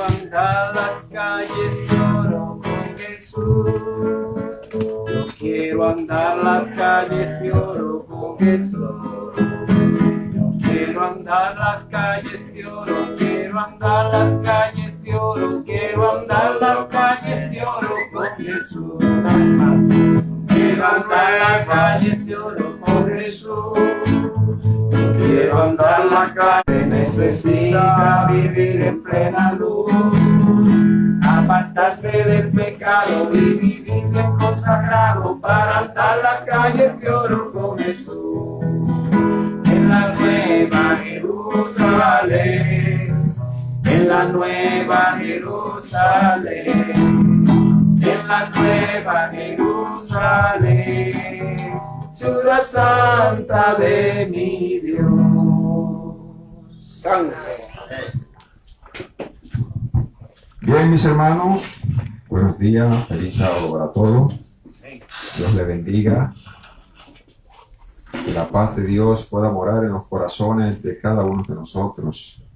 quiero andar las calles de oro con Jesús. Yo quiero andar las calles de oro con Jesús. Yo quiero andar las calles de oro, quiero andar las calles de oro, quiero andar las calles de oro con Jesús. Una vez más. Quiero andar las calles de oro con Jesús. Quiero andar las calles, necesita vivir en plena luz, apartarse del pecado y vivir bien consagrado para andar las calles de oro con Jesús. En la nueva Jerusalén, en la nueva Jerusalén, en la nueva Jerusalén, ciudad santa de mi Dios. Santo. Bien, mis hermanos, buenos días, feliz sábado para todos. Dios les bendiga. Que la paz de Dios pueda morar en los corazones de cada uno de nosotros.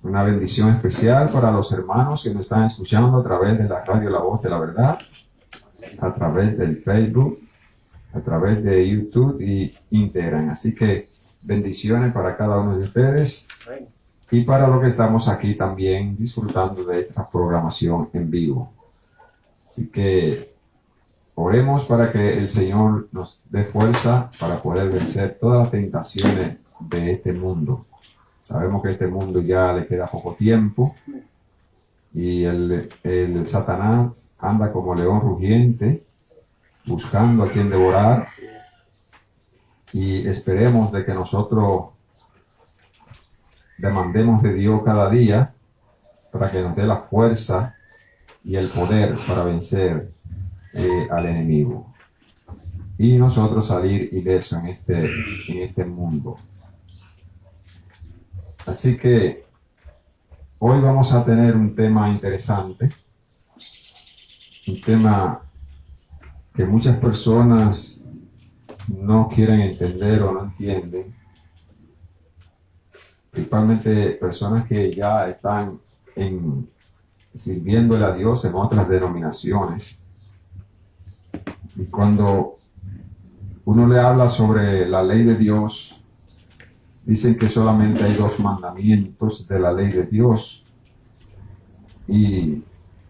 Una bendición especial para los hermanos que nos están escuchando a través de la radio La Voz de la Verdad, a través del Facebook, a través de YouTube y Instagram. Así que bendiciones para cada uno de ustedes y para los que estamos aquí también disfrutando de esta programación en vivo. Así que oremos para que el Señor nos dé fuerza para poder vencer todas las tentaciones de este mundo. Sabemos que este mundo ya le queda poco tiempo y el Satanás anda como león rugiente buscando a quien devorar, y esperemos de que nosotros demandemos de Dios cada día para que nos dé la fuerza y el poder para vencer al enemigo y nosotros salir ilesos en este mundo. Así que hoy vamos a tener un tema interesante, un tema que muchas personas no quieren entender o no entienden, principalmente personas que ya están sirviéndole a Dios en otras denominaciones. Y cuando uno le habla sobre la ley de Dios, dicen que solamente hay 2 mandamientos de la ley de Dios y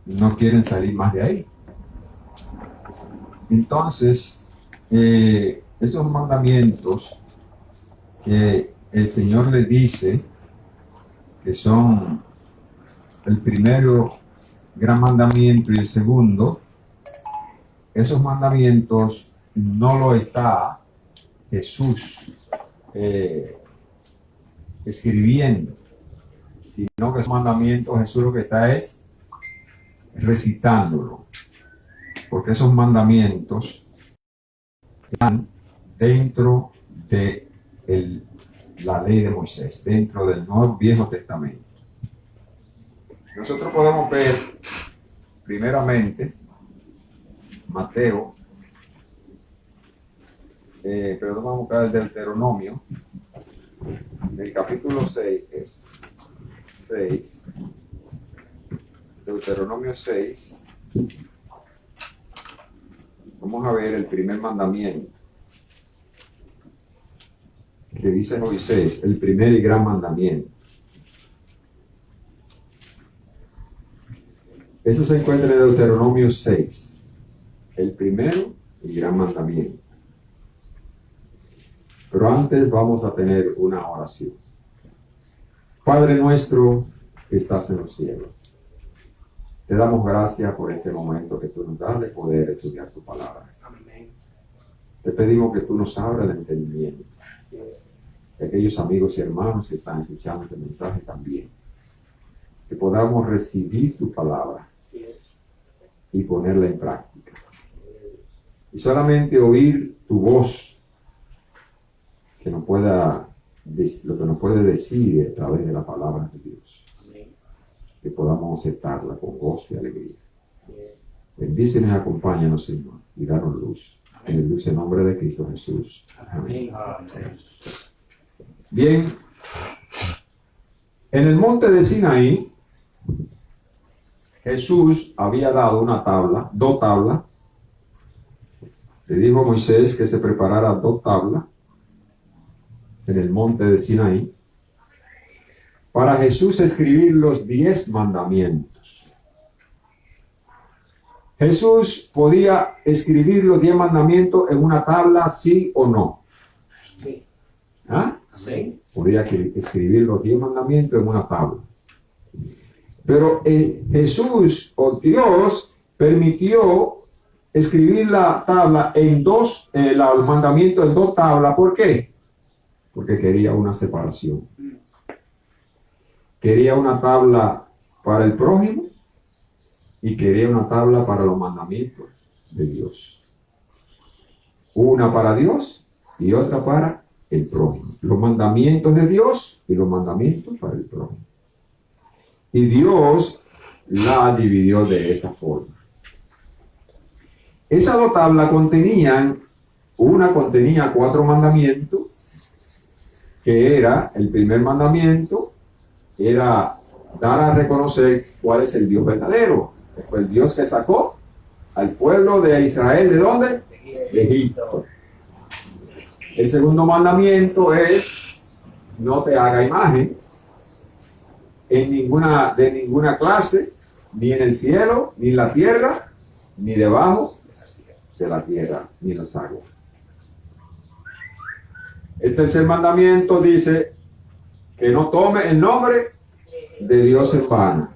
no quieren salir más de ahí. Entonces, esos mandamientos que el Señor le dice que son el primero gran mandamiento y el segundo, esos mandamientos no lo está Jesús escribiendo, sino que esos mandamientos Jesús lo que está es recitándolo, porque esos mandamientos están dentro de la ley de Moisés, dentro del Nuevo Viejo Testamento. Nosotros podemos ver primeramente Mateo, pero vamos a buscar el Deuteronomio, el capítulo 6, Deuteronomio 6, vamos a ver el primer mandamiento que dice Moisés, el primer y gran mandamiento. Eso se encuentra en Deuteronomio 6, el primero y gran mandamiento. Pero antes vamos a tener una oración. Padre nuestro que estás en los cielos, te damos gracias por este momento que tú nos das de poder estudiar tu palabra. Te pedimos que tú nos abras el entendimiento de aquellos amigos y hermanos que están escuchando este mensaje también. Que podamos recibir tu palabra y ponerla en práctica. Y solamente oír tu voz, lo que nos puede decir a través de la palabra de Dios. Que podamos aceptarla con gozo y alegría. Bendícenos y acompáñanos, Señor, y danos luz. En el dulce nombre de Cristo Jesús. Amén. Bien, En el monte de Sinaí, Jesús había dado una tabla, dos tablas. Le dijo a Moisés que se preparara dos tablas en el monte de Sinaí para Jesús escribir los 10 mandamientos. Jesús podía escribir los 10 mandamientos en una tabla, sí o no. Sí. ¿Ah? Sí. Podía escribir los 10 mandamientos en una tabla. Pero Jesús o Dios permitió escribir la tabla en dos, los mandamientos en dos tablas. ¿Por qué? Porque quería una separación. Quería una tabla para el prójimo y quería una tabla para los mandamientos de Dios. Una para Dios y otra para el prójimo. Los mandamientos de Dios y los mandamientos para el prójimo. Y Dios la dividió de esa forma. Esas dos tablas contenían, una contenía 4 mandamientos, que era, el primer mandamiento, era dar a reconocer cuál es el Dios verdadero. Que fue el Dios que sacó al pueblo de Israel, ¿de dónde? De Egipto. El segundo mandamiento es, no te haga imagen de ninguna clase, ni en el cielo, ni en la tierra, ni debajo de la tierra, ni en las aguas. El tercer mandamiento dice que no tome el nombre de Dios en vano.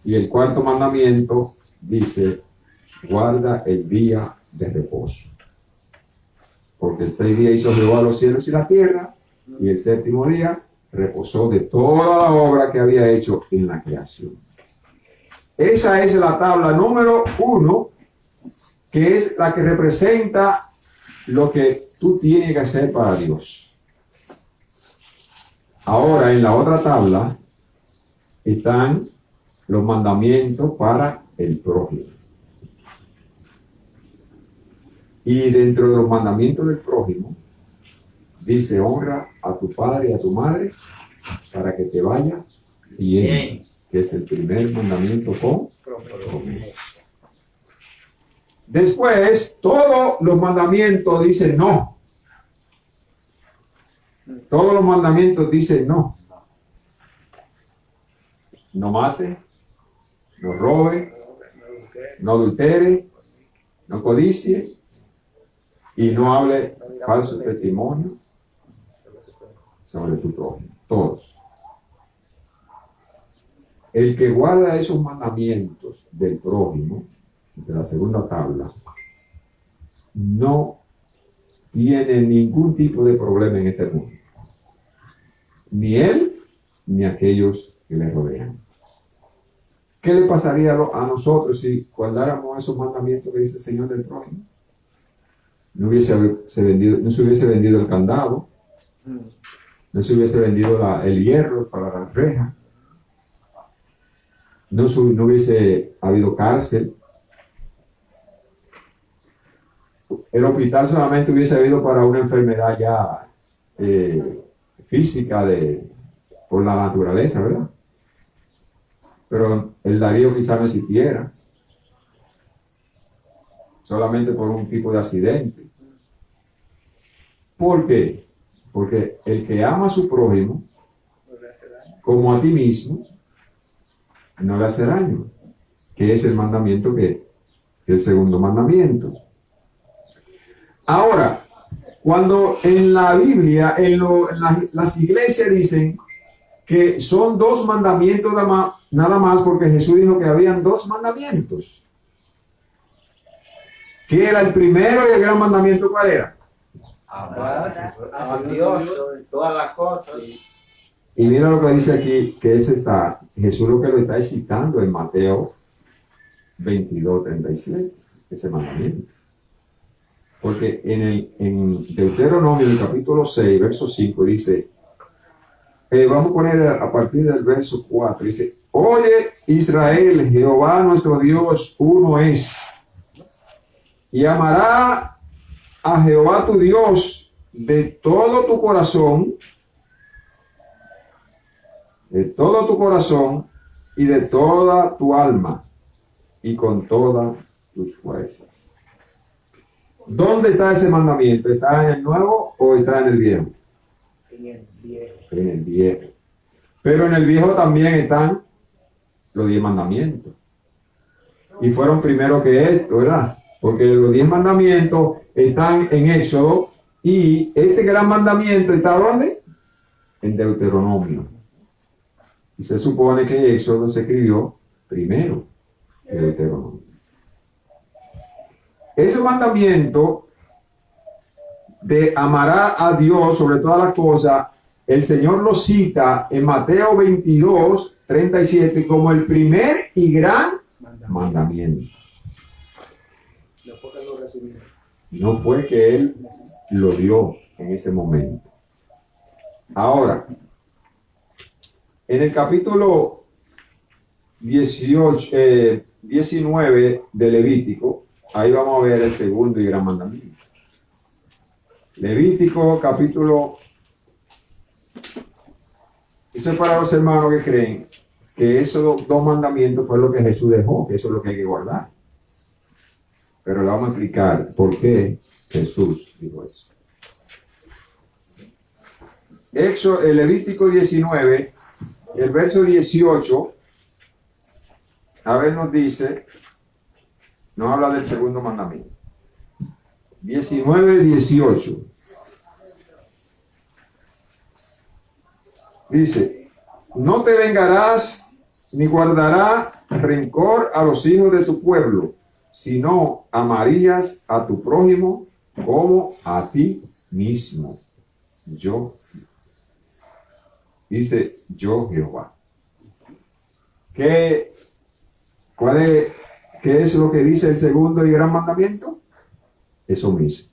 Y el cuarto mandamiento dice, guarda el día de reposo. Porque el 6 días hizo Jehová los cielos y la tierra, y el séptimo día reposó de toda la obra que había hecho en la creación. Esa es la tabla número 1, que es la que representa lo que tú tienes que hacer para Dios. Ahora, en la otra tabla están los mandamientos para el prójimo. Y dentro de los mandamientos del prójimo, dice, honra a tu padre y a tu madre para que te vaya bien, que es el primer mandamiento con promesa. Después, todos los mandamientos dicen no. Todos los mandamientos dicen no. No mate, no robe, no adultere, no codicie y no hable falso testimonio sobre tu prójimo. Todos. El que guarda esos mandamientos del prójimo, de la segunda tabla, no tiene ningún tipo de problema en este mundo. Ni él, ni aquellos que le rodean. ¿Qué le pasaría a nosotros si guardáramos esos mandamientos que dice el Señor del prójimo? No se hubiese vendido el candado, no se hubiese vendido el hierro para la reja, no hubiese habido cárcel, el hospital solamente hubiese habido para una enfermedad ya física por la naturaleza, ¿verdad? Pero el Darío quizá no existiera, solamente por un tipo de accidente. ¿Por qué? Porque el que ama a su prójimo, como a ti mismo, no le hace daño, que es el mandamiento el segundo mandamiento. Ahora, cuando en la Biblia, las iglesias dicen que son 2 mandamientos nada más, porque Jesús dijo que habían 2 mandamientos. ¿Qué era el primero y el gran mandamiento? ¿Cuál era? Amar a Dios sobre todas las cosas. Y mira lo que dice aquí, que Jesús lo que lo está citando en Mateo 22:37, ese mandamiento. Porque en Deuteronomio, en el capítulo 6, verso 5, dice, vamos a poner a partir del verso 4, dice, oye Israel, Jehová nuestro Dios, uno es, y amará a Jehová tu Dios de todo tu corazón de todo tu corazón y de toda tu alma y con todas tus fuerzas. ¿Dónde está ese mandamiento? ¿Está en el nuevo o está en el viejo? En el viejo. En el viejo. Pero en el viejo también están los 10 mandamientos. Y fueron primero que esto, ¿verdad? Porque los 10 mandamientos están en Éxodo y este gran mandamiento está ¿dónde? En Deuteronomio. Y se supone que Éxodo se escribió primero que Deuteronomio. Ese mandamiento de amará a Dios sobre todas las cosas, el Señor lo cita en Mateo 22, 37 como el primer y gran mandamiento. No fue que Él lo dio en ese momento. Ahora, en el capítulo 19 de Levítico, ahí vamos a ver el segundo y gran mandamiento. Levítico capítulo... Eso es para los hermanos que creen que esos 2 mandamientos fue lo que Jesús dejó, que eso es lo que hay que guardar. Pero le vamos a explicar por qué Jesús dijo eso. El Levítico 19, el verso 18, a ver nos dice, nos habla del segundo mandamiento. 19, 18. Dice, no te vengarás ni guardarás rencor a los hijos de tu pueblo, sino amarías a tu prójimo como a ti mismo. Yo, dice yo Jehová. ¿Qué es lo que dice el segundo y gran mandamiento? Eso mismo.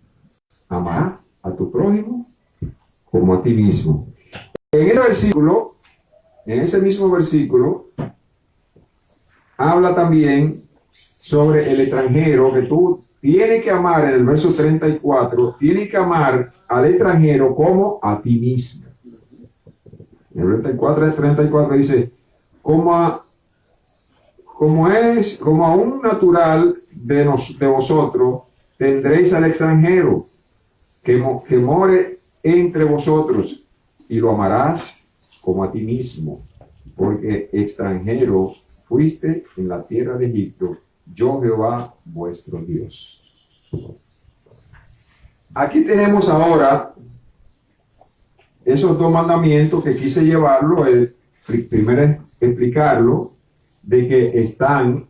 Amarás a tu prójimo como a ti mismo. En ese versículo, en ese mismo versículo, habla también sobre el extranjero, que tú tienes que amar, en el verso 34, tienes que amar al extranjero como a ti mismo. En el 34 dice, como a un natural de vosotros, tendréis al extranjero que more entre vosotros, y lo amarás como a ti mismo, porque extranjero fuiste en la tierra de Egipto, yo Jehová vuestro Dios. Aquí tenemos ahora esos 2 mandamientos que quise llevarlo, primero explicarlo, de que están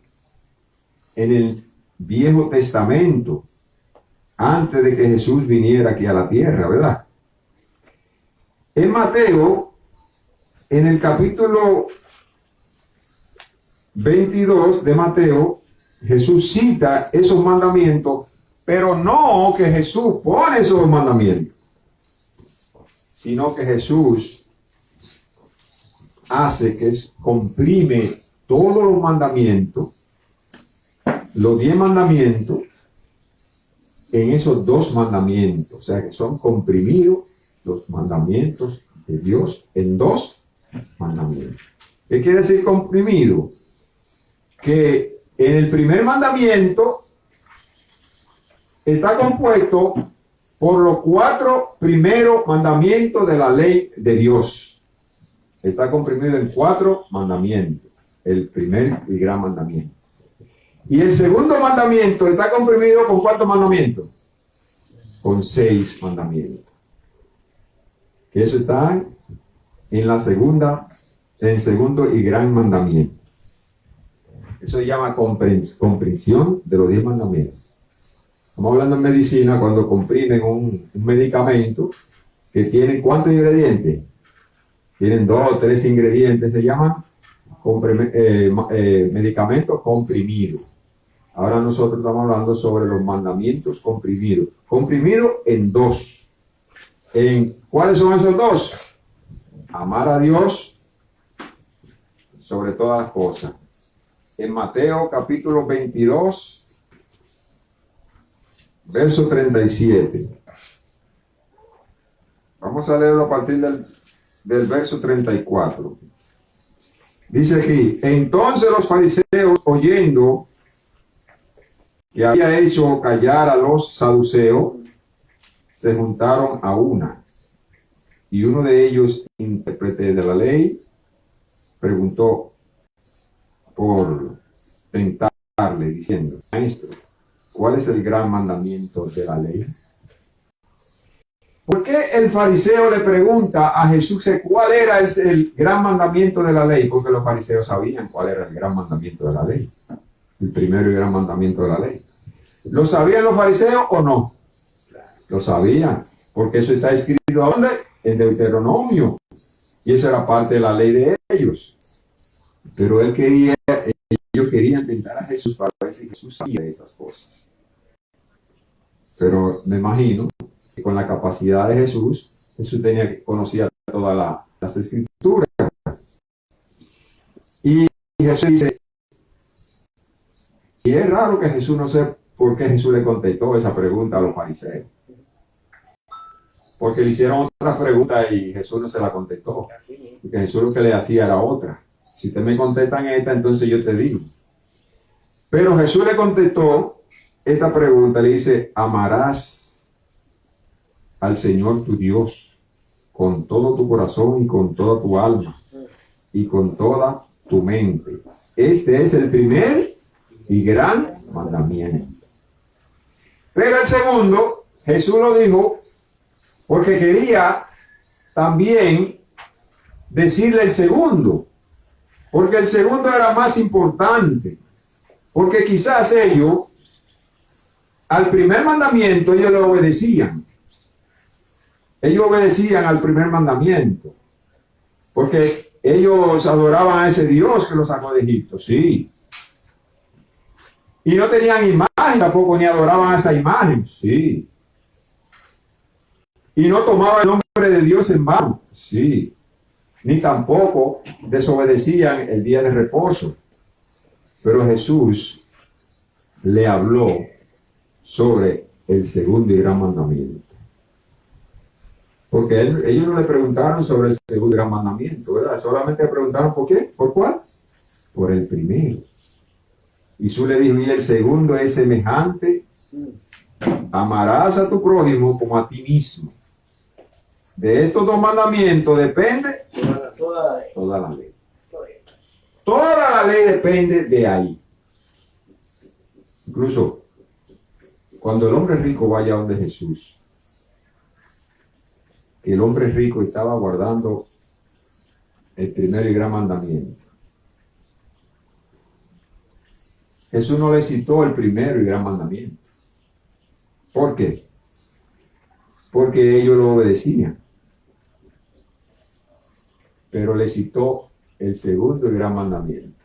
en el Viejo Testamento, antes de que Jesús viniera aquí a la tierra, ¿verdad? En Mateo, en el capítulo 22 de Mateo, Jesús cita esos mandamientos, pero no que Jesús pone esos mandamientos, sino que Jesús hace que comprime todos los mandamientos, los 10 mandamientos, en esos 2 mandamientos, o sea que son comprimidos los mandamientos de Dios en 2 mandamientos. ¿Qué quiere decir comprimido? Que en el primer mandamiento está compuesto por los 4 primeros mandamientos de la ley de Dios. Está comprimido en 4 mandamientos, el primer y gran mandamiento. Y el segundo mandamiento está comprimido con ¿cuántos mandamientos? Con 6 mandamientos. Que eso está en el segundo y gran mandamiento. Eso se llama comprensión de los 10 mandamientos. Estamos hablando en medicina cuando comprimen un medicamento que tiene ¿cuántos ingredientes? Tienen 2 o 3 ingredientes, se llaman medicamentos comprimidos. Ahora nosotros estamos hablando sobre los mandamientos comprimidos. Comprimidos en 2. ¿Cuáles son esos 2? Amar a Dios sobre todas las cosas. En Mateo capítulo 22, verso 37. Vamos a leerlo a partir del verso 34. Dice aquí, entonces los fariseos, oyendo que había hecho callar a los saduceos, se juntaron a una. Y uno de ellos, intérprete de la ley, preguntó por tentarle, diciendo, maestro, ¿cuál es el gran mandamiento de la ley? ¿Por qué el fariseo le pregunta a Jesús cuál era el gran mandamiento de la ley? Porque los fariseos sabían cuál era el gran mandamiento de la ley. El primero y gran mandamiento de la ley. ¿Lo sabían los fariseos o no? Lo sabían, porque eso está escrito ¿dónde? En Deuteronomio. Y eso era parte de la ley de ellos. Pero ellos querían tentar a Jesús para ver si Jesús sabía esas cosas. Pero me imagino que con la capacidad de Jesús conocía todas las escrituras. Y Jesús dice, y es raro que Jesús, no sé por qué Jesús le contestó esa pregunta a los fariseos. Porque le hicieron otra pregunta y Jesús no se la contestó. Porque Jesús lo que le hacía era otra. Si te me contestan esta, entonces yo te digo. Pero Jesús le contestó esta pregunta, le dice, amarás al Señor tu Dios con todo tu corazón y con toda tu alma y con toda tu mente. Este es el primer y gran mandamiento. Pero el segundo, Jesús lo dijo porque quería también decirle el segundo, porque el segundo era más importante, porque quizás ellos, al primer mandamiento, ellos le obedecían. Ellos obedecían al primer mandamiento, porque ellos adoraban a ese Dios que los sacó de Egipto, sí. Y no tenían imagen tampoco, ni adoraban a esa imagen, sí. Y no tomaban el nombre de Dios en vano, sí. Ni tampoco desobedecían el día de reposo. Pero Jesús le habló sobre el segundo y gran mandamiento. Porque ellos no le preguntaron sobre el segundo y gran mandamiento, ¿verdad? Solamente le preguntaron ¿por qué? ¿Por cuál? Por el primero. Y Jesús le dijo, y el segundo es semejante, amarás a tu prójimo como a ti mismo. De estos dos mandamientos depende toda la ley. Toda la ley depende de ahí. Incluso, cuando el hombre rico vaya donde Jesús, el hombre rico estaba guardando el primer y gran mandamiento. Jesús no le citó el primero y gran mandamiento. ¿Por qué? Porque ellos lo obedecían. Pero le citó el segundo y gran mandamiento.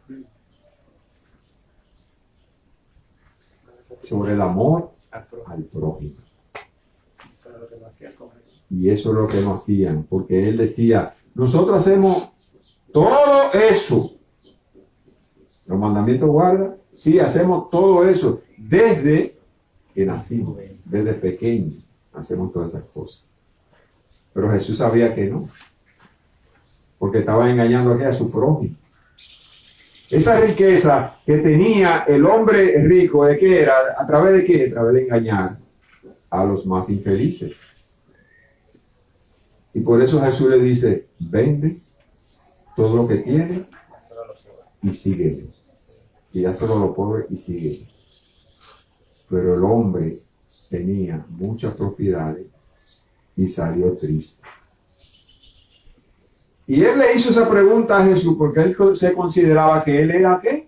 Sobre el amor al prójimo. Y eso es lo que no hacían, porque él decía, nosotros hacemos todo eso. Los mandamientos guarda, sí, hacemos todo eso desde que nacimos, desde pequeño, hacemos todas esas cosas. Pero Jesús sabía que no, porque estaba engañando aquí a su prójimo. Esa riqueza que tenía el hombre rico, ¿de qué era? ¿A través de qué? A través de engañar a los más infelices. Y por eso Jesús le dice, vende todo lo que tiene y sígueme. Y ya solo lo pobre y sígueme. Pero el hombre tenía muchas propiedades y salió triste. Y él le hizo esa pregunta a Jesús porque él se consideraba que él era ¿qué?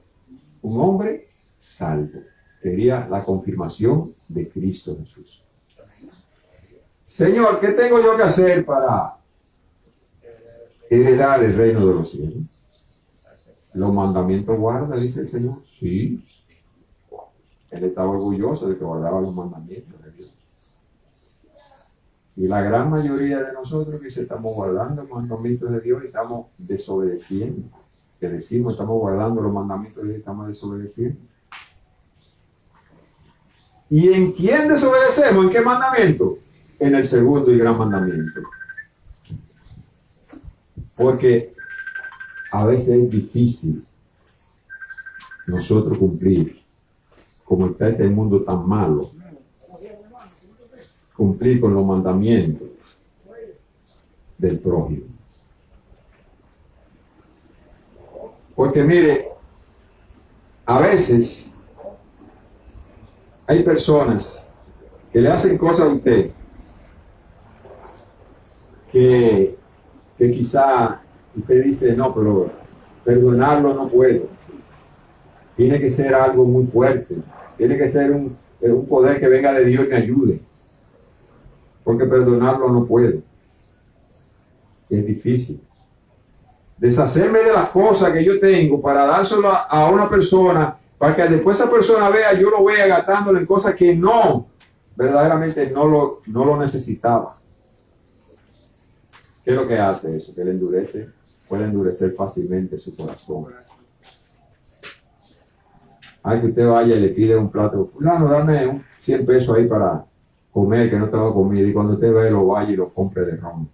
Un hombre salvo. Quería la confirmación de Cristo Jesús. Señor, ¿qué tengo yo que hacer para heredar el reino de los cielos? ¿Los mandamientos guarda, dice el Señor? Sí. Él estaba orgulloso de que guardaba los mandamientos de Dios. Y la gran mayoría de nosotros que estamos guardando los mandamientos de Dios y estamos desobedeciendo. Que decimos, estamos guardando los mandamientos de Dios y estamos desobedeciendo. ¿Y en quién desobedecemos? ¿En qué mandamiento? En el segundo y gran mandamiento. Porque a veces es difícil nosotros cumplir, como está este mundo tan malo, cumplir con los mandamientos del prójimo. Porque mire, a veces hay personas que le hacen cosas a usted que quizá usted dice, no, pero perdonarlo no puedo. Tiene que ser algo muy fuerte. Tiene que ser un poder que venga de Dios y me ayude. Porque perdonarlo no puedo. Es difícil. Deshacerme de las cosas que yo tengo para dárselo a una persona, para que después esa persona vea, yo lo vea gastándolo en cosas que no, verdaderamente no lo necesitaba. ¿Qué es lo que hace eso? Que le endurece, puede endurecer fácilmente su corazón. Hay que usted vaya y le pide un plato, fulano, dame 100 pesos ahí para comer, que no tengo comida, y cuando usted ve, lo vaya y lo compre de ron.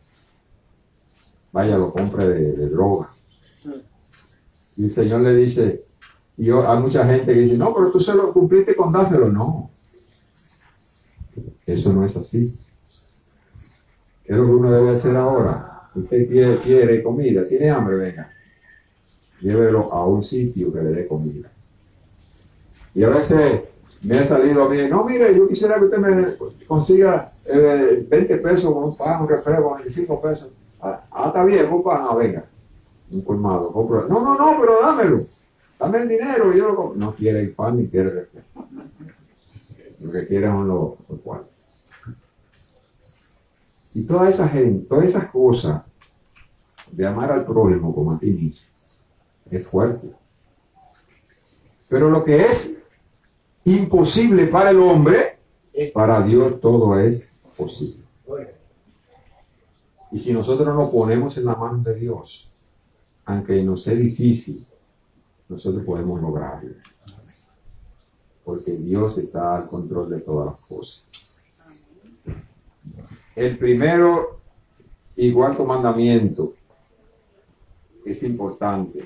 Vaya, lo compre de droga. Y el Señor le dice, hay mucha gente que dice, no, pero tú se lo cumpliste con dárselo. No, eso no es así. ¿Qué es lo que uno debe hacer ahora? Usted quiere comida, tiene hambre, venga, llévelo a un sitio que le dé comida. Y a veces me ha salido a mí, no, mire, yo quisiera que usted me consiga 20 pesos con un pan, un refresco, 25 pesos. Está bien, un pan, venga, un colmado, compro. No, pero dámelo, dame el dinero, yo lo compro. No quiere el pan ni quiere el refresco. Lo que quiere son los cuartos. Y toda esa gente, todas esas cosas de amar al prójimo como a ti mismo, es fuerte. Pero lo que es imposible para el hombre, para Dios todo es posible. Y si nosotros nos ponemos en la mano de Dios, aunque nos sea difícil, nosotros podemos lograrlo. Porque Dios está al control de todas las cosas. El primero y cuarto mandamiento es importante.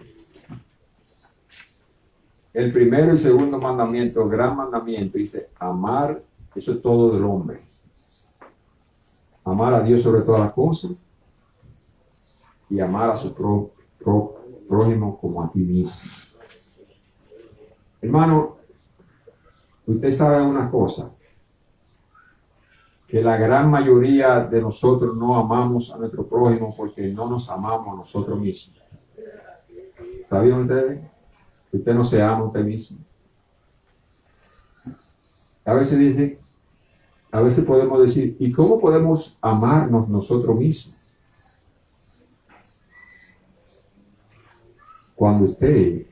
El primero y segundo mandamiento, gran mandamiento, dice amar, eso es todo del hombre. Amar a Dios sobre todas las cosas y amar a su prójimo como a ti mismo. Hermano, usted sabe una cosa, que la gran mayoría de nosotros no amamos a nuestro prójimo porque no nos amamos a nosotros mismos. ¿Sabían ustedes? Usted no se ama a usted mismo. A veces podemos decir, ¿y cómo podemos amarnos nosotros mismos? Cuando usted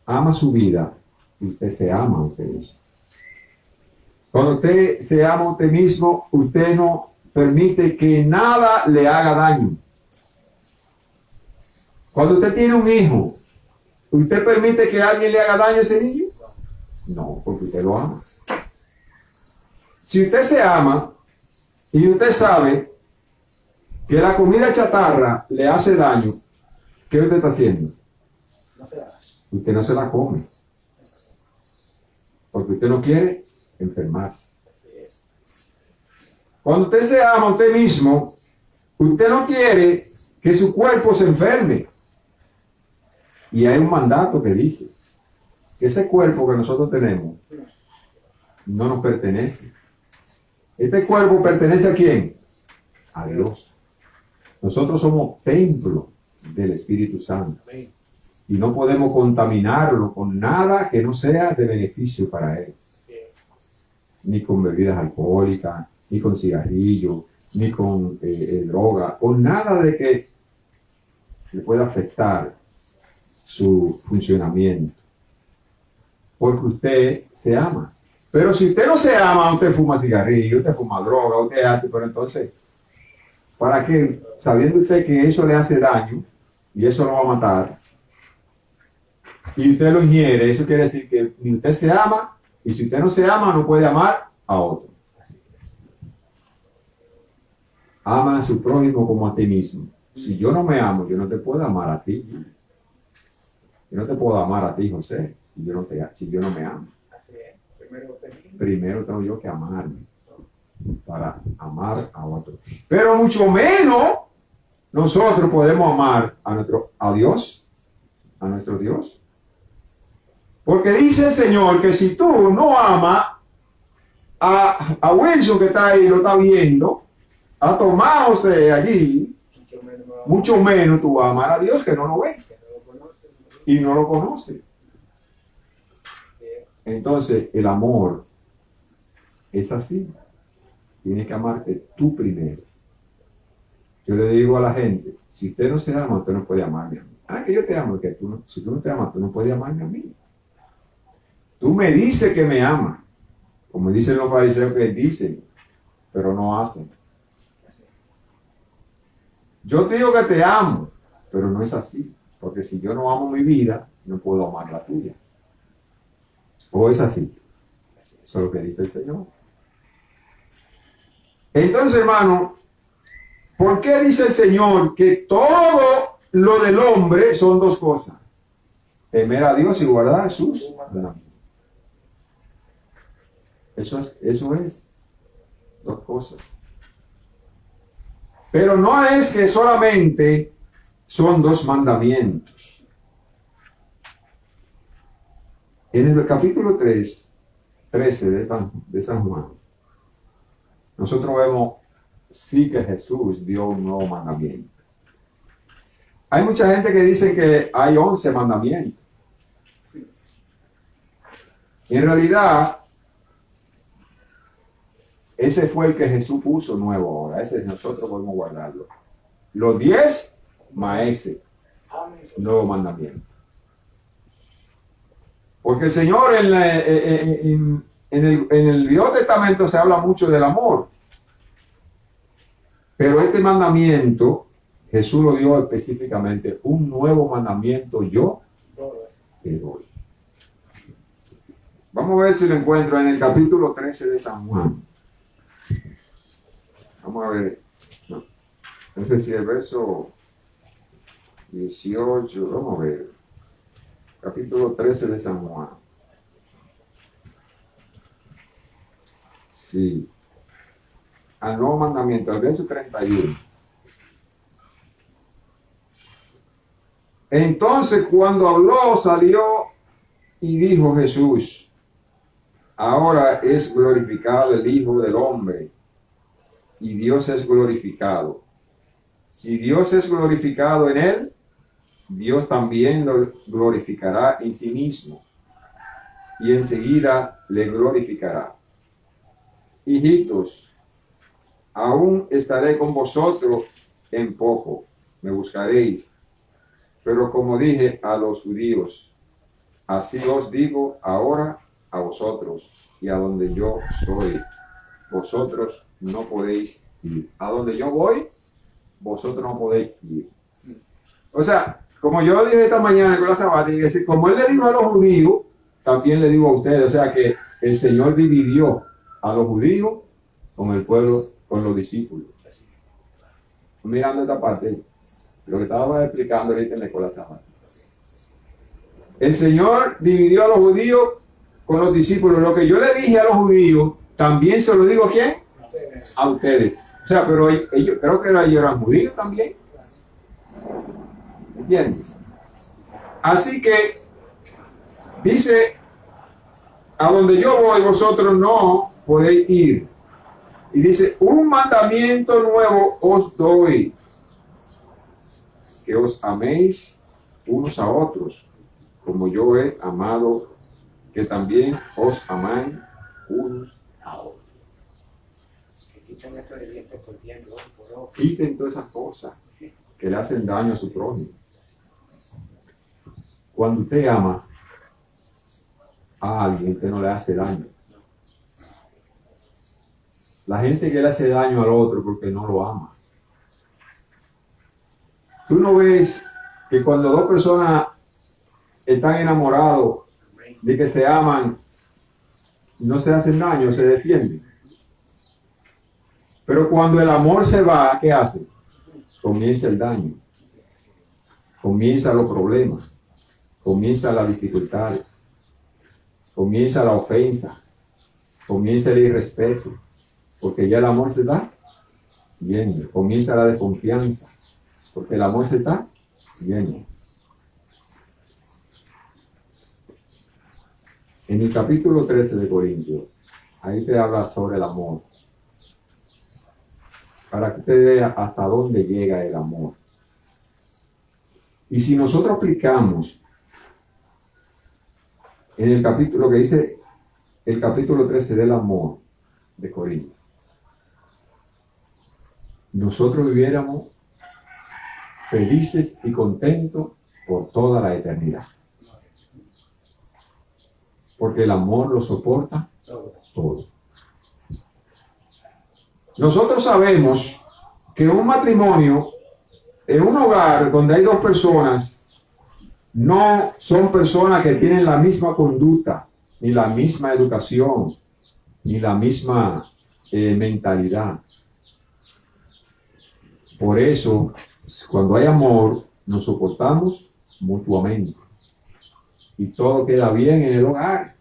ama su vida, usted se ama a usted mismo. Cuando usted se ama a usted mismo, usted no permite que nada le haga daño. Cuando usted tiene un hijo, ¿usted permite que alguien le haga daño a ese niño? No, porque usted lo ama. Si usted se ama y usted sabe que la comida chatarra le hace daño, ¿qué usted está haciendo? Usted no se la come. Porque usted no quiere enfermarse. Cuando usted se ama a usted mismo, usted no quiere que su cuerpo se enferme. Y hay un mandato que dice que ese cuerpo que nosotros tenemos no nos pertenece. Este cuerpo pertenece ¿a quién? A Dios. Nosotros somos templo del Espíritu Santo. Y no podemos contaminarlo con nada que no sea de beneficio para Él. Ni con bebidas alcohólicas, ni con cigarrillos, ni con droga, con nada de que le pueda afectar su funcionamiento. Porque usted se ama. Pero si usted no se ama, usted fuma cigarrillo, usted fuma droga, usted hace, pero entonces, ¿para qué? Sabiendo usted que eso le hace daño y eso lo va a matar, y usted lo ingiere, eso quiere decir que ni usted se ama, y si usted no se ama, no puede amar a otro. Ama a su prójimo como a ti mismo. Si yo no me amo, yo no te puedo amar a ti. Yo no te puedo amar a ti, José, si yo no me amo. Así es. Primero tengo yo que amarme para amar a otro. Pero mucho menos nosotros podemos amar a Dios, a nuestro Dios. Porque dice el Señor que si tú no amas a Wilson que está ahí, lo está viendo, a Tomás José allí, mucho menos tú vas a amar a Dios que no lo ve y no lo conoce. Entonces el amor es así. Tienes que amarte tú primero. Yo le digo a la gente, si usted no se ama, usted no puede amarme a mí. Ah, que yo te amo, que si tú no te amas, tú no puedes amarme a mí. Tú me dices que me amas, como dicen los fariseos que dicen, pero no hacen. Yo te digo que te amo, pero no es así, porque si yo no amo mi vida, no puedo amar la tuya. ¿O es así? Eso es lo que dice el Señor. Entonces, hermano, ¿por qué dice el Señor que todo lo del hombre son dos cosas? Temer a Dios y guardar sus mandamientos. Eso es dos cosas. Pero no es que solamente son dos mandamientos. En el capítulo 13 de San Juan, nosotros vemos sí que Jesús dio un nuevo mandamiento. Hay mucha gente que dice que hay 11 mandamientos. En realidad, ese fue el que Jesús puso nuevo ahora. Ese nosotros podemos guardarlo. Los 10 más ese nuevo mandamiento. Porque el Señor en el Viejo Testamento se habla mucho del amor. Pero este mandamiento, Jesús lo dio específicamente, un nuevo mandamiento yo te doy. Vamos a ver si lo encuentro en el capítulo 13 de San Juan. Vamos a ver. No sé si el verso 18, vamos a ver. Capítulo 13 de San Juan. Sí. Al nuevo mandamiento, al verso 31. Entonces, cuando habló, salió y dijo Jesús: ahora es glorificado el Hijo del Hombre, y Dios es glorificado. Si Dios es glorificado en él, Dios también lo glorificará en sí mismo, y enseguida le glorificará. Hijitos, aún estaré con vosotros en poco, me buscaréis. Pero como dije a los judíos, así os digo ahora a vosotros, y a donde yo soy, vosotros no podéis ir. A donde yo voy, vosotros no podéis ir. O sea, como yo dije esta mañana con la sabática, como él le dijo a los judíos, también le digo a ustedes. O sea que el Señor dividió a los judíos con el pueblo, con los discípulos. Mirando esta parte, lo que estaba explicando ahorita en la escuela sabática. El Señor dividió a los judíos con los discípulos. Lo que yo le dije a los judíos, también se lo digo ¿a quién? A ustedes. O sea, pero ellos, creo que ellos eran judíos también. ¿Entiendes? Así que dice: a donde yo voy, vosotros no podéis ir. Y dice: un mandamiento nuevo os doy, que os améis unos a otros, como yo he amado, que también os amáis unos a otros. Quiten todas esas cosas que le hacen daño a su prójimo. Cuando usted ama a alguien, usted no le hace daño. La gente que le hace daño al otro porque no lo ama. Tú no ves que cuando dos personas están enamorados de que se aman, no se hacen daño, se defienden. Pero cuando el amor se va, ¿qué hace? Comienza el daño. Comienzan los problemas. comienzan las dificultades, comienza la ofensa, comienza el irrespeto, porque ya el amor se está yendo, comienza la desconfianza, porque el amor se está yendo. En el capítulo 13 de Corintios, ahí te habla sobre el amor, para que usted vea hasta dónde llega el amor. Y si nosotros aplicamos en el capítulo, lo que dice el capítulo 13 del amor de Corintios, nosotros viviéramos felices y contentos por toda la eternidad. Porque el amor lo soporta todo. Nosotros sabemos que un matrimonio, en un hogar donde hay dos personas, no son personas que tienen la misma conducta, ni la misma educación, ni la misma mentalidad. Por eso, cuando hay amor, nos soportamos mutuamente. Y todo queda bien en el hogar.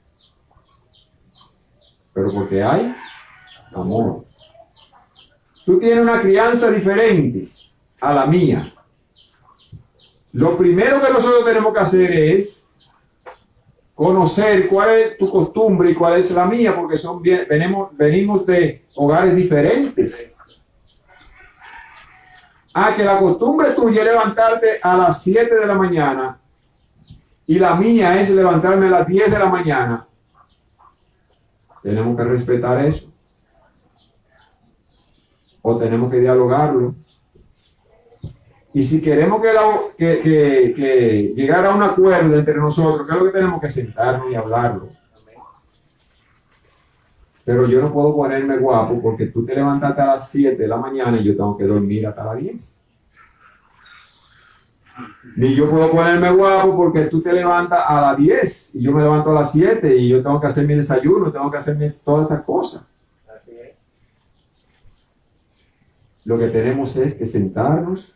Pero porque hay amor. Tú tienes una crianza diferente a la mía. Lo primero que nosotros tenemos que hacer es conocer cuál es tu costumbre y cuál es la mía, porque venimos de hogares diferentes. Que la costumbre tuya es levantarte a las 7 de la mañana y la mía es levantarme a las 10 de la mañana. Tenemos que respetar eso. O tenemos que dialogarlo. Y si queremos que llegar a un acuerdo entre nosotros, ¿qué es lo que tenemos que sentarnos y hablarlo? Pero yo no puedo ponerme guapo porque tú te levantaste a las 7 de la mañana y yo tengo que dormir hasta las 10. Ni yo puedo ponerme guapo porque tú te levantas a las 10 y yo me levanto a las 7 y yo tengo que hacer mi desayuno, tengo que hacer todas esas cosas. Así es. Lo que tenemos es que sentarnos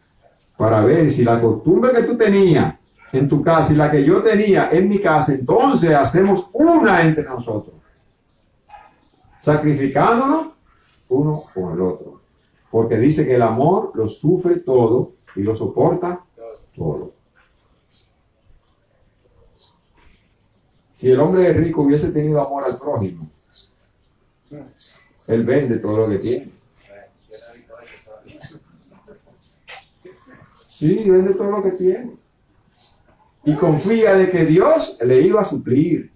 para ver si la costumbre que tú tenías en tu casa y la que yo tenía en mi casa, entonces hacemos una entre nosotros, sacrificándonos uno con el otro, porque dice que el amor lo sufre todo y lo soporta todo. Si el hombre rico hubiese tenido amor al prójimo, él vende todo lo que tiene. Sí, vende todo lo que tiene. Y confía de que Dios le iba a suplir.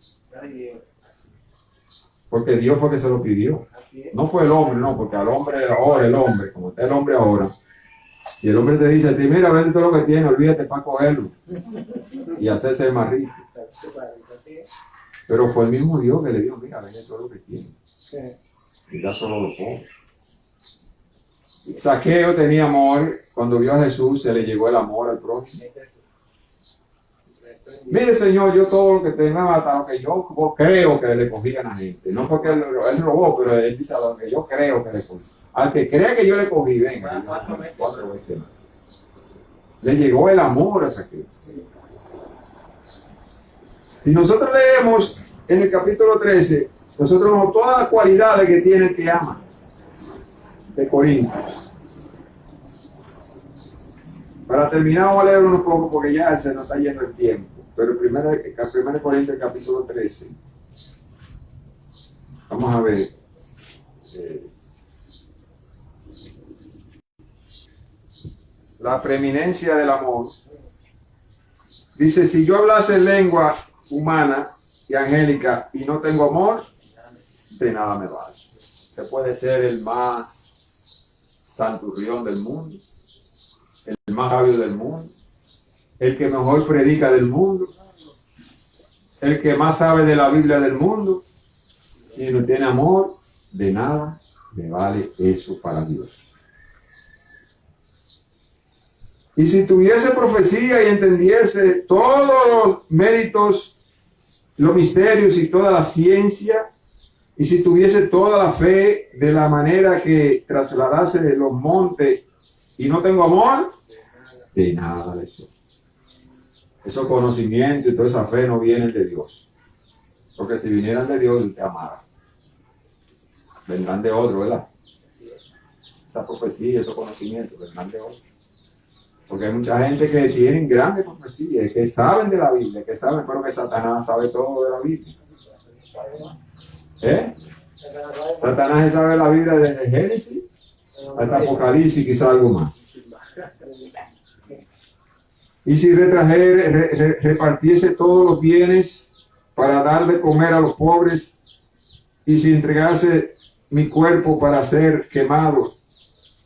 Porque Dios fue que se lo pidió. No fue el hombre, no, porque al hombre ahora, el hombre, como está el hombre ahora, si el hombre te dice a ti, mira, vende todo lo que tiene, olvídate para cogerlo y hacerse el más rico. Pero fue el mismo Dios que le dijo, mira, vende todo lo que tiene. Y da solo lo pobre. Zaqueo tenía amor. Cuando vio a Jesús, se le llegó el amor al prójimo. Mire, Señor, yo todo lo que tengo, hasta lo que yo creo que le cogían a la gente. No porque él robó, pero él dice a lo que yo creo que le cogí. Al que crea que yo le cogí, venga, 4 veces más. Le llegó el amor a Zaqueo. Si nosotros leemos en el capítulo 13, nosotros vemos todas las cualidades que tiene el que ama de Corintios. Para terminar, vamos a leer unos poco porque ya se nos está yendo el tiempo. Pero primero Corintios capítulo 13. Vamos a ver. La preeminencia del amor. Dice, si yo hablase lengua humana y angélica y no tengo amor, de nada me vale. Se puede ser el más santurrión del mundo, el más sabio del mundo, el que mejor predica del mundo, el que más sabe de la Biblia del mundo. Si no tiene amor, de nada le vale eso para Dios. Y si tuviese profecía y entendiese todos los méritos, los misterios y toda la ciencia, y si tuviese toda la fe de la manera que trasladase los montes y no tengo amor, de nada le soy. Esos conocimientos y toda esa fe no vienen de Dios. Porque si vinieran de Dios, Él te amara. Vendrán de otro, ¿verdad? Esa profecía, esos conocimientos, vendrán de otro. Porque hay mucha gente que tienen grandes profecías, que saben de la Biblia, que saben, pero que Satanás sabe todo de la Biblia. ¿Eh? Satanás sabe la Biblia desde Génesis hasta Apocalipsis, quizá algo más. Y si repartiese todos los bienes para dar de comer a los pobres, y si entregase mi cuerpo para ser quemado,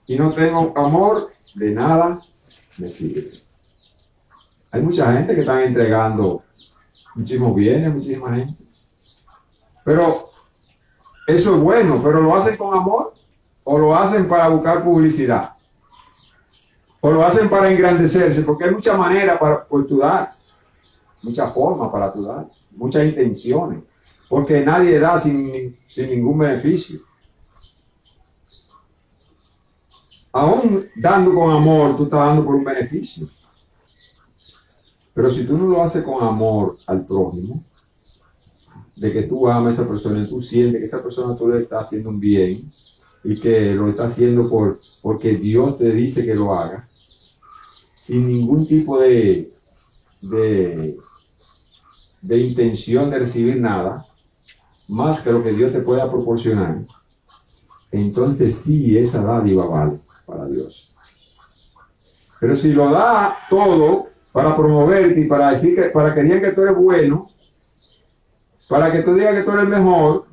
y no tengo amor, de nada me sirve. Hay mucha gente que está entregando muchísimos bienes, muchísima gente. Pero eso es bueno, pero ¿lo hacen con amor? ¿O lo hacen para buscar publicidad? ¿O lo hacen para engrandecerse? Porque hay muchas maneras por tu dar, muchas formas para tu dar, muchas intenciones. Porque nadie da sin ningún beneficio. Aún dando con amor, tú estás dando por un beneficio. Pero si tú no lo haces con amor al prójimo, de que tú amas a esa persona y tú sientes que esa persona tú le estás haciendo un bien y que lo está haciendo porque Dios te dice que lo haga, sin ningún tipo de intención de recibir nada, más que lo que Dios te pueda proporcionar, entonces sí, esa dádiva vale para Dios. Pero si lo da todo para promoverte y para decir para que digan que tú eres bueno, para que tú digas que tú eres el mejor,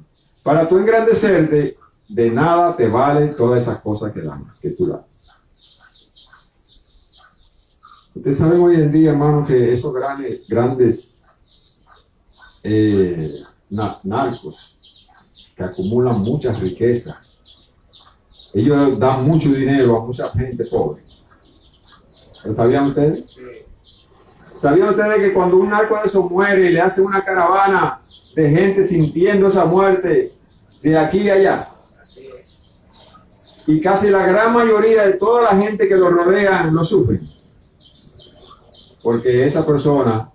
para tú engrandecerte, de nada te valen todas esas cosas que tú das. Ustedes saben hoy en día, hermano, que esos grandes narcos que acumulan muchas riquezas, ellos dan mucho dinero a mucha gente pobre. ¿Lo sabían ustedes? ¿Sabían ustedes que cuando un narco de esos muere y le hace una caravana de gente sintiendo esa muerte de aquí y allá? Y casi la gran mayoría de toda la gente que lo rodea lo sufren. Porque esa persona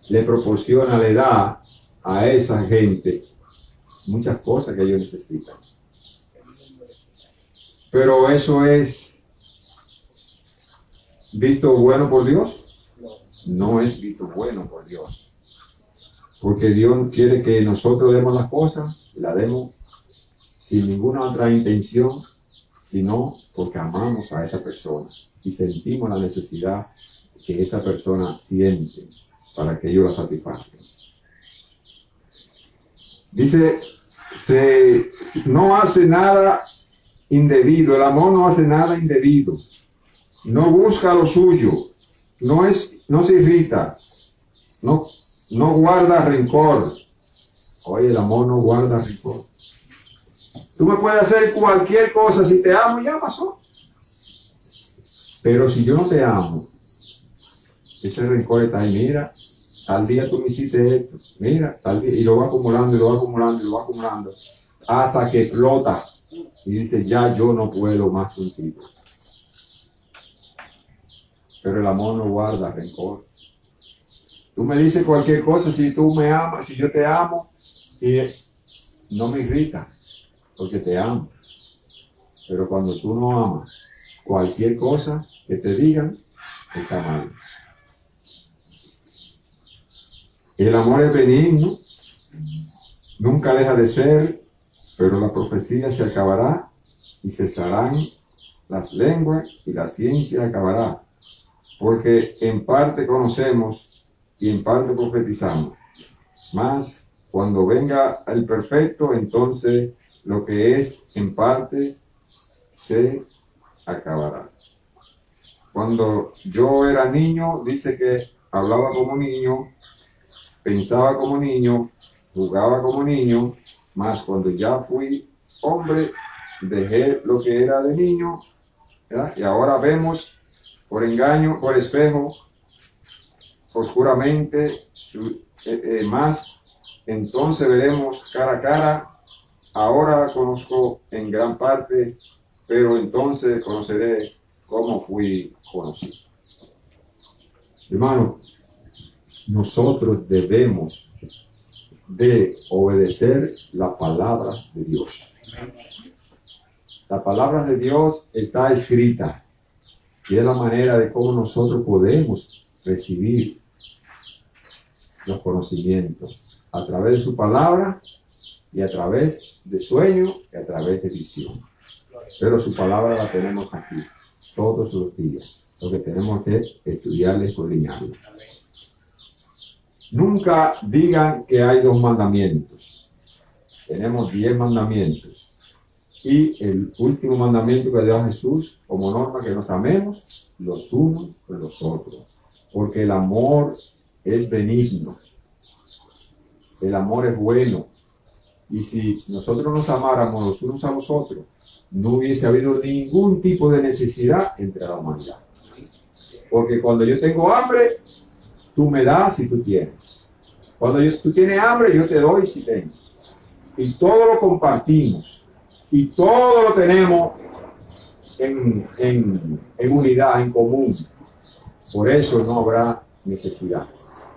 le proporciona, le da a esa gente muchas cosas que ellos necesitan. Pero eso es visto bueno por Dios. No es visto bueno por Dios. Porque Dios quiere que nosotros demos las cosas, las demos sin ninguna otra intención, sino porque amamos a esa persona y sentimos la necesidad que esa persona siente para que ellos la satisfazcan. Dice, no hace nada indebido, el amor no hace nada indebido, no busca lo suyo, no se irrita, no guarda rencor. Oye, el amor no guarda rencor. Tú me puedes hacer cualquier cosa, si te amo ya pasó. Pero si yo no te amo, ese rencor está ahí, mira, tal día tú me hiciste esto, mira, tal día, y lo va acumulando, y lo va acumulando, y lo va acumulando, hasta que explota, y dice, ya yo no puedo más contigo. Pero el amor no guarda rencor. Tú me dices cualquier cosa, si tú me amas, si yo te amo, y no me irrita, porque te amo. Pero cuando tú no amas, cualquier cosa que te digan, está mal. El amor es benigno, nunca deja de ser, pero la profecía se acabará y cesarán las lenguas y la ciencia acabará, porque en parte conocemos y en parte profetizamos. Mas cuando venga el perfecto, entonces lo que es en parte se acabará. Cuando yo era niño, dice que hablaba como niño, pensaba como niño, jugaba como niño, mas cuando ya fui hombre, dejé lo que era de niño, ¿verdad? Y ahora vemos por engaño, por espejo, oscuramente, más, entonces veremos cara a cara. Ahora conozco en gran parte, pero entonces conoceré cómo fui conocido. Hermano, nosotros debemos de obedecer la palabra de Dios. La palabra de Dios está escrita y es la manera de cómo nosotros podemos recibir los conocimientos a través de su palabra y a través de sueño y a través de visión. Pero su palabra la tenemos aquí todos los días. Lo que tenemos que estudiarla y escudriñarla. Nunca digan que hay 2 mandamientos. Tenemos 10 mandamientos. Y el último mandamiento que dio a Jesús como norma, que nos amemos los unos con los otros. Porque el amor es benigno. El amor es bueno. Y si nosotros nos amáramos los unos a los otros, no hubiese habido ningún tipo de necesidad entre la humanidad. Porque cuando yo tengo hambre, tú me das si tú tienes. Cuando tú tienes hambre, yo te doy si tengo. Y todo lo compartimos. Y todo lo tenemos en unidad, en común. Por eso no habrá necesidad.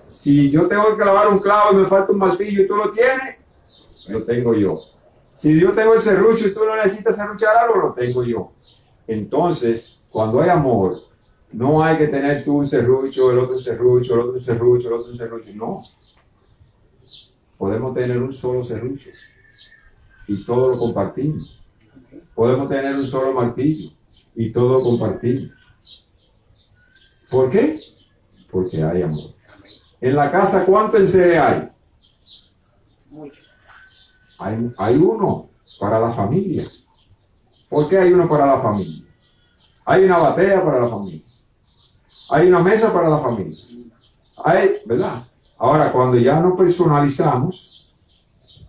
Si yo tengo que clavar un clavo y me falta un martillo y tú lo tienes, lo tengo yo. Si yo tengo el serrucho y tú no necesitas serruchar algo, lo tengo yo. Entonces, cuando hay amor, no hay que tener tú un serrucho, el otro un serrucho, el otro un serrucho, el otro un serrucho. No. Podemos tener un solo serrucho y todo lo compartimos. Podemos tener un solo martillo y todo lo compartimos. ¿Por qué? Porque hay amor. En la casa, ¿cuánto enseres hay? Hay uno para la familia. ¿Por qué hay uno para la familia? Hay una batea para la familia. Hay una mesa para la familia. Hay, ¿verdad? Ahora, cuando ya nos personalizamos,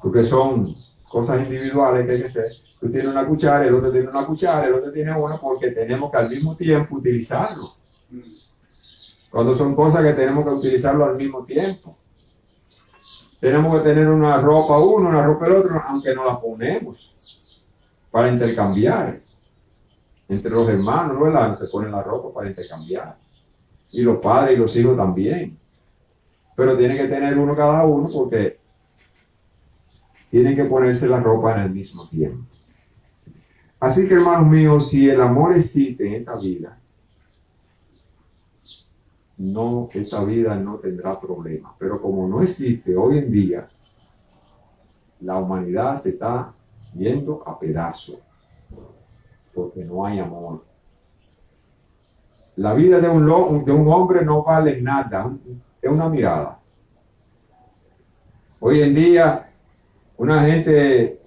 porque son cosas individuales que hay que hacer, tú tienes una cuchara, el otro tiene una cuchara, el otro tiene una, porque tenemos que al mismo tiempo utilizarlo. Cuando son cosas que tenemos que utilizarlo al mismo tiempo. Tenemos que tener una ropa uno, una ropa el otro, aunque no la ponemos para intercambiar. Entre los hermanos, ¿verdad? Se ponen la ropa para intercambiar. Y los padres y los hijos también. Pero tienen que tener uno cada uno porque tienen que ponerse la ropa en el mismo tiempo. Así que, hermanos míos, si el amor existe en esta vida, esta vida no tendrá problemas. Pero como no existe hoy en día, la humanidad se está yendo a pedazos porque no hay amor. La vida de un hombre no vale nada, es una mirada. Hoy en día, una gente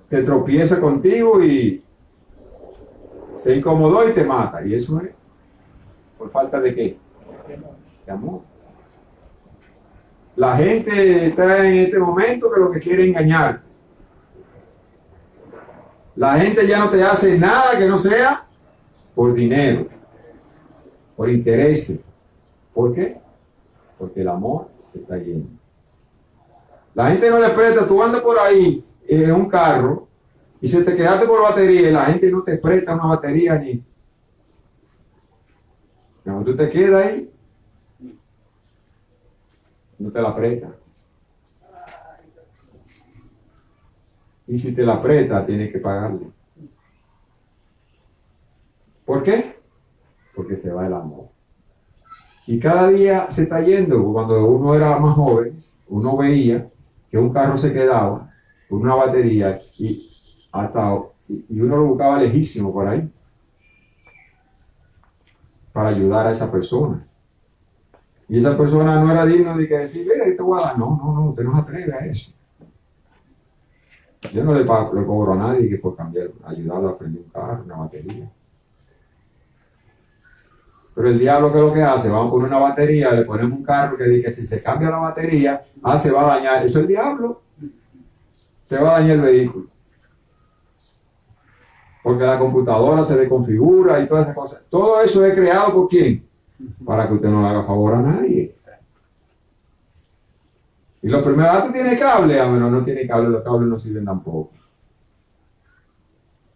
te tropieza contigo y se incomodó y te mata. ¿Y eso es por falta de qué? De amor. La gente está en este momento que lo que quiere es engañar. La gente ya no te hace nada que no sea por dinero, por intereses. ¿Por qué? Porque el amor se está yendo. La gente no le presta, tú andas por ahí en un carro y se te quedaste por batería y la gente no te presta una batería ni. Cuando tú te quedas ahí, no te la presta. Y si te la presta, tienes que pagarle. ¿Por qué? Porque se va el amor. Y cada día se está yendo. Cuando uno era más joven, uno veía que un carro se quedaba con una batería y uno lo buscaba lejísimo por ahí para ayudar a esa persona. Y esa persona no era digno de que decir, mira, te voy a dar. No, usted no se atreve a eso. Yo no le cobro a nadie que por ayudarlo a prender un carro, una batería. Pero el diablo, ¿qué es lo que hace? Vamos a poner una batería, le ponemos un carro que dice que si se cambia la batería, se va a dañar. Eso es el diablo. Se va a dañar el vehículo. Porque la computadora se desconfigura y todas esas cosas. Todo eso es creado ¿por quién? Para que usted no le haga favor a nadie. Y lo primero, ¿tú tienes cable? Bueno, no tiene cable, los cables no sirven tampoco.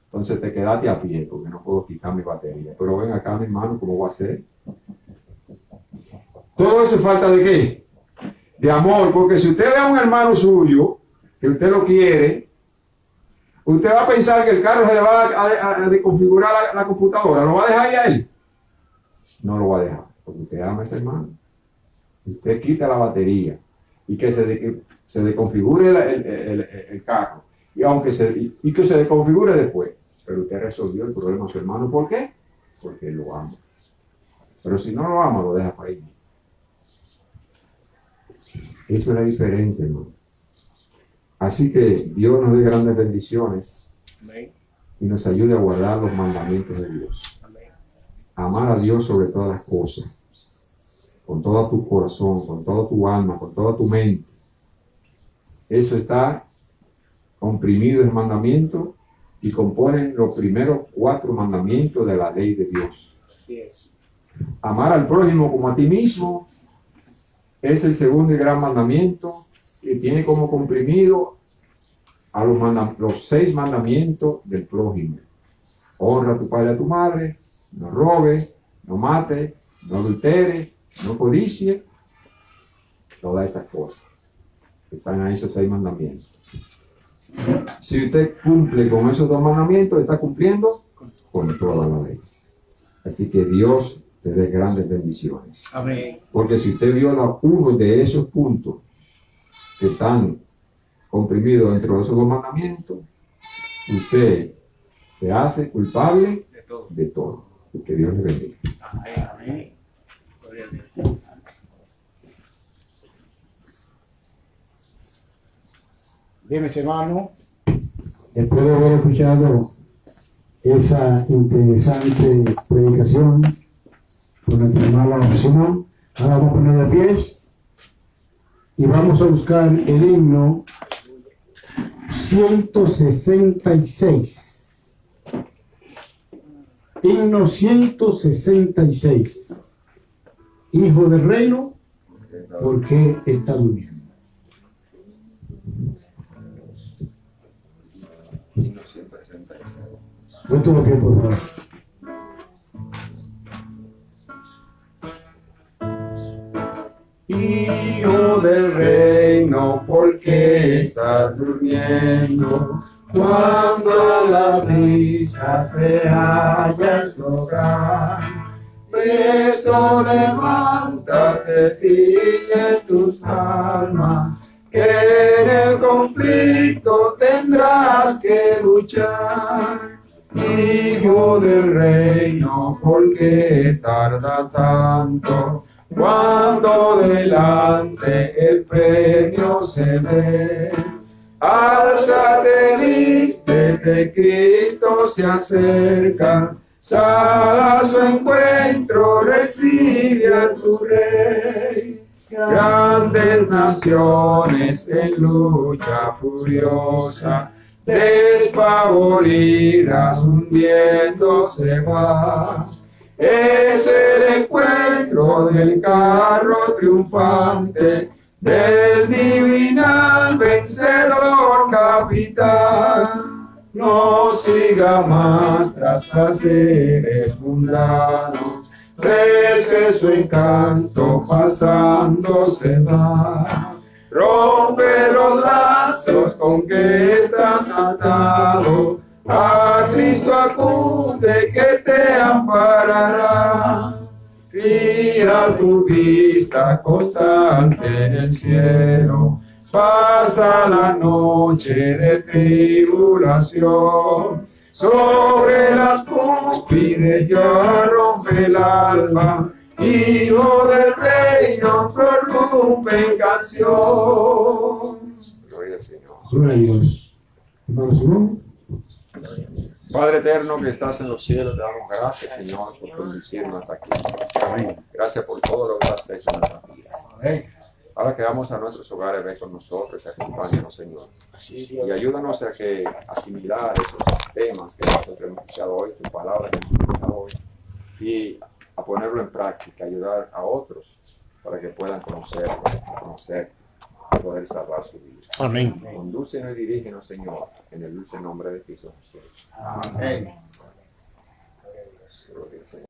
Entonces te quedaste a pie porque no puedo quitar mi batería. Pero ven acá, mi hermano, ¿cómo va a ser? Todo eso es falta de ¿qué? De amor, porque si usted ve a un hermano suyo, que usted lo quiere, usted va a pensar que el carro se le va a desconfigurar la computadora, ¿lo va a dejar ahí a él? No lo va a dejar, porque usted ama a ese hermano. Usted quita la batería y que se desconfigure el carro, y aunque que se desconfigure después, pero usted resolvió el problema a su hermano. ¿Por qué? Porque él lo ama. Pero si no lo ama, lo deja para ahí. Eso es la diferencia, hermano. Así que Dios nos dé grandes bendiciones y nos ayude a guardar los mandamientos de Dios. Amar a Dios sobre todas las cosas, con todo tu corazón, con toda tu alma, con toda tu mente. Eso está comprimido en mandamiento y componen los primeros 4 mandamientos de la ley de Dios. Así es. Amar al prójimo como a ti mismo es el segundo y gran mandamiento, que tiene como comprimido a los 6 mandamientos del prójimo. Honra a tu padre y a tu madre, no robes, no mates, no adulteres, no codicies, todas esas cosas. Están ahí esos 6 mandamientos. Si usted cumple con esos 2 mandamientos, está cumpliendo con toda la ley. Así que Dios te dé grandes bendiciones. Amén. Porque si usted viola uno de esos puntos que están comprimidos dentro de esos 2 mandamientos, usted se hace culpable de todo. Que Dios le bendiga. Amén. Amén. Gloria a Dios. Dime, hermano, después de haber escuchado esa interesante predicación por nuestra hermana Simón, ahora vamos a poner de pie y vamos a buscar el himno 166. Himno 166. Hijo del reino, ¿por qué está durmiendo? Cuento lo que por favor. Hijo del reino, ¿por qué estás durmiendo? Cuando la brisa se halla en tu hogar, presto levántate, ciñe tus almas, que en el conflicto tendrás que luchar. Hijo del reino, ¿por qué tardas tanto? Cuando delante el premio se ve, álzate, vístete, Cristo se acerca, sal a su encuentro, recibe a tu Rey. Grandes naciones en lucha furiosa, despavoridas, hundiéndose va. Es el encuentro del carro triunfante, del divinal vencedor capitán. No siga más tras placeres mundanos, ves que su encanto pasando se va. Rompe los lazos con que estás atado, a Cristo acude que te amparará. Fija tu vista constante en el cielo, pasa la noche de tribulación. Sobre las cúspides ya rompe el alba, Hijo del reino prorrumpe en canción. Gloria al Señor. Gloria a Dios. Hermano Simón. Padre eterno que estás en los cielos, te damos gracias, Señor, por conducirnos hasta aquí. Amén. Gracias por todo lo que has hecho en nuestra vida. Amén. Ahora que vamos a nuestros hogares, ven con nosotros y acompáñanos, Señor. Y ayúdanos a asimilar esos temas que nosotros hemos escuchado hoy, tu palabra que hemos escuchado hoy, y a ponerlo en práctica, ayudar a otros para que puedan conocer y poder salvar su vida. Amén. Condúcenos y dirígenos, Señor, en el dulce nombre de Cristo Jesús. Amén. Gloria al Señor.